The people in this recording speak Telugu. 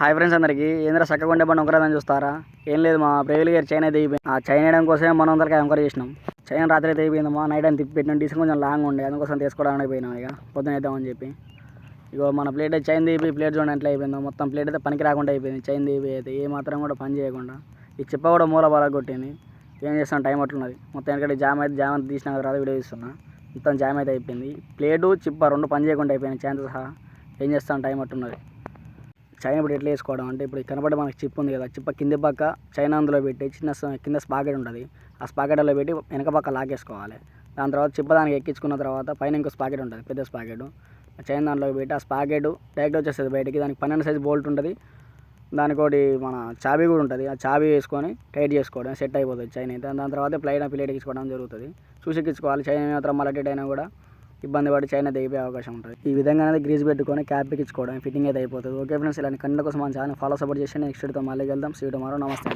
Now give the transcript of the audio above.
హాయ్ ఫ్రెండ్స్ అందరికీ ఏంద్రా చక్కగా ఉండే బండి ఒకరాదని చూస్తారా? ఏం లేదు, మా ప్రేగులు గారు చైన్ అయితే అయిపోయింది. ఆ చైన్ వేయడం కోసమే మనం అందరికీ ఎంక్వైరీ చేసినాం. చైన్ రాత్రి అయితే అయిపోయిందమ్మా, నైట్ అని తిప్పి పెట్టినాం. డీసెంట్ కొంచెం లాంగ్ ఉండే, అందుకోసం తీసుకోవడానికి పోయినాం. ఇక పొద్దున వేద్దామని చెప్పి ఇగో మన ప్లేట్ అయితే చైన్ తీపి ప్లేట్ చూడండి ఎట్లా అయిపోయిందో. మొత్తం ప్లేట్ అయితే పనికి రాకుండా అయిపోయింది. చైన్ తీపి అయితే ఏ మాత్రం కూడా పని చేయకుండా ఈ చెప్ప కూడా మూల బాగా కొట్టింది. ఏం చేస్తాను, టైం అట్లున్నది. మొత్తం ఎందుకంటే జామ్ అయితే తీసిన తర్వాత వీడియో ఇస్తున్నా. మొత్తం జామ్ అయితే అయిపోయింది. ప్లేటు చిప్ప రెండు పని చేయకుండా అయిపోయింది చైన్తో సహా. ఏం చేస్తాను, టైం అట్టున్నది. చైన్ ఇప్పుడు ఎట్లా వేసుకోవడం అంటే, ఇప్పుడు కనబడే మనకి చిప్ ఉంది కదా, చిప్ప కింది పక్క చైన్ అందులో పెట్టి కింద స్పాకెట్ ఉంటుంది. ఆ స్పాకెట్లో పెట్టి వెనక పక్క లాగేసుకోవాలి. దాని తర్వాత చిప్ప దానికి ఎక్కించుకున్న తర్వాత పైన ఇంకో స్పాకెట్ ఉంటుంది, పెద్ద స్పాకెట్. ఆ చైన్ దాంట్లో పెట్టి ఆ స్పాకెట్ డైరెక్ట్ వచ్చేస్తుంది బయటికి. దానికి 12 సైజ్ బోల్ట్ ఉంటుంది. దానికి ఒకటి మన చాబీ కూడా ఉంటుంది. ఆ చాబీ వేసుకొని టైట్ చేసుకోవడం సెట్ అయిపోతుంది చైన్ అయితే. దాని తర్వాత ప్లేట్ ఎక్కించుకోవడం జరుగుతుంది. చూసి ఎక్కించుకోవాలి. చైన్ మాత్రం మళ్ళీ అటు అయినా కూడా ఇబ్బంది పడి చైన్ అయితే అయిపోయే అవకాశం ఉంటుంది. ఈ విధంగా అనేది గ్రీజ్ పెట్టుకొని క్యాప్ ఎక్కించుకోవడం ఫిట్టింగ్ అయితే అయిపోతుంది. ఓకే ఫ్రెండ్స్, ఇలాంటి కంటెంట్ కోసం మన ఛానల్ ఫాలో సపోర్ట్ చేసి నెక్స్ట్ వీడియోతో మళ్ళీ వెళ్దాం. See you tomorrow. నమస్తే.